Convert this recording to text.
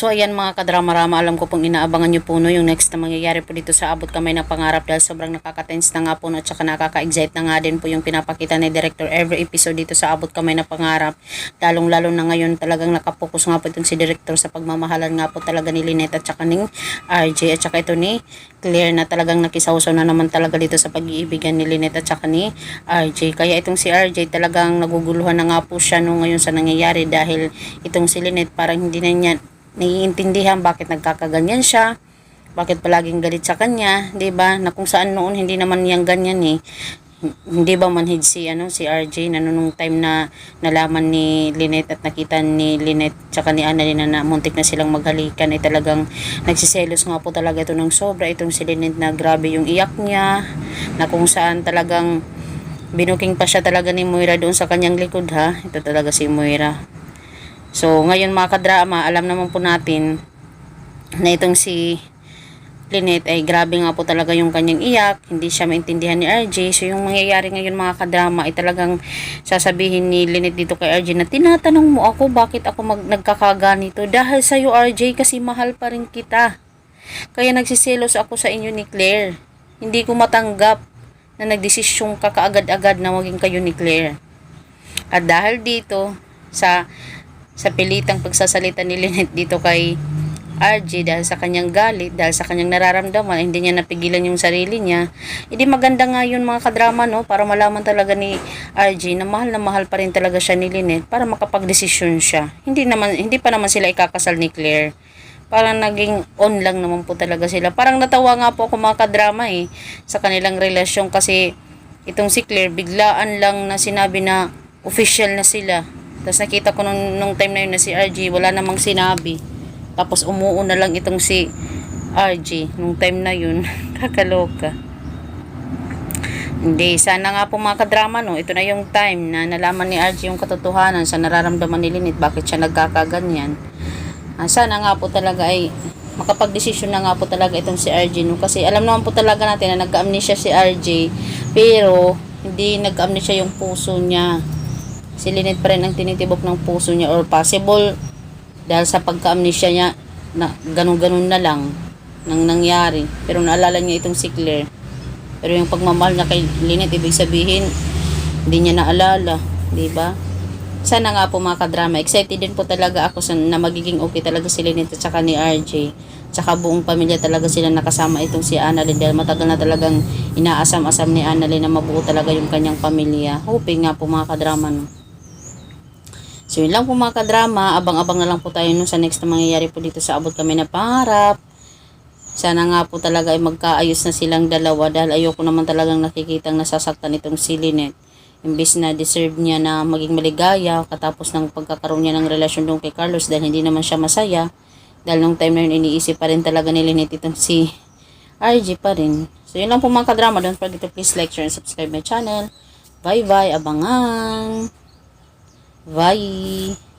So ayan mga kadrama-rama, alam ko pong inaabangan nyo po no, yung next na mangyayari po dito sa Abot Kamay ng Pangarap dahil sobrang nakaka-tense na nga po no, at saka nakaka-excite na nga din po yung pinapakita ni Director every episode dito sa Abot Kamay ng Pangarap. Lalong-lalo na ngayon talagang nakapokus nga po itong si Director sa pagmamahalan nga po talaga ni Lynette at saka ni RJ at saka ito ni Claire na talagang nakisawsaw na naman talaga dito sa pag-iibigan ni Lynette at saka ni RJ. Kaya itong si RJ talagang naguguluhan na nga po siya no, ngayon sa nangyayari dahil itong si Lynette parang hindi na niya naiintindihan bakit nagkakaganyan siya, bakit palaging galit sa kanya, 'di ba? Na kung saan noon hindi naman yang ganyan eh. Hindi ba manhid si si RJ na nung time na nalaman ni Lynette at nakita ni Lynette tsaka ni Annalyn na muntik na silang maghalikan ay talagang nagsiselos nga po talaga ito ng sobra itong si Lynette na grabe yung iyak niya na kung saan talagang binuking pa siya talaga ni Moira doon sa kanyang likod ha. Ito talaga si Moira. So, ngayon mga kadrama, alam naman po natin na itong si Lynette ay grabe nga po talaga yung kanyang iyak. Hindi siya maintindihan ni RJ. So, yung mangyayari ngayon mga kadrama ay talagang sasabihin ni Lynette dito kay RJ na tinatanong mo ako bakit ako nagkakaganito. Dahil sa'yo RJ kasi mahal pa rin kita. Kaya nagsiselos ako sa inyo ni Claire. Hindi ko matanggap na nagdesisyong kakaagad-agad na maging kayo ni Claire. At dahil dito sa pilitang pagsasalita ni Lynette dito kay RJ dahil sa kanyang galit, dahil sa kanyang nararamdaman, hindi niya napigilan yung sarili niya. Hindi maganda nga yun mga kadrama no, para malaman talaga ni RJ na mahal pa rin talaga siya ni Lynette para makapagdesisyon siya. Hindi pa naman sila ikakasal ni Claire. Parang naging on lang naman po talaga sila. Parang natawa nga po ako mga kadrama sa kanilang relasyon kasi itong si Claire biglaan lang na sinabi na official na sila. Tapos nakita ko nung time na yun na si RJ wala namang sinabi. Tapos umuuna lang itong si RJ nung time na yun. Kakaloka. Hindi, sana nga po mga kadrama no, ito na yung time na nalaman ni RJ yung katotohanan sa nararamdaman ni Lynette, bakit siya nagkakaganyan. Sana nga po talaga ay makapag-desisyon na nga po talaga itong si RJ no, kasi alam naman po talaga natin na nag-amnesia si RJ pero hindi nag-amnesia yung puso niya. Si Lynette pa rin ang tinitibok ng puso niya or possible dahil sa pagka-amnesia niya na ganun-ganun na lang nang nangyari. Pero naalala niya itong si Claire. Pero yung pagmamahal niya kay Lynette, ibig sabihin hindi niya naalala, di ba? Sana nga po mga kadrama, excited din po talaga ako na magiging okay talaga si Lynette at saka ni RJ. Tsaka buong pamilya talaga sila nakasama itong si Annalyn dahil matagal na talagang inaasam-asam ni Annalyn na mabuo talaga yung kanyang pamilya. Hoping nga po mga kadrama no. So yun lang po mga kadrama, abang-abang na lang po tayo sa next na mangyayari po dito sa Abot Kamay ng Pangarap. Sana nga po talaga ay magkaayos na silang dalawa dahil ayoko naman talagang nakikitang nasasaktan itong si Lynette. Imbis na deserve niya na maging maligaya katapos ng pagkakaroon niya ng relasyon doon kay Carlos dahil hindi naman siya masaya. Dahil nung time na yun iniisip pa rin talaga ni Lynette itong si RJ pa rin. So yun lang po mga kadrama, don't forget to please like, share, and subscribe my channel. Bye bye, abangan! Bye!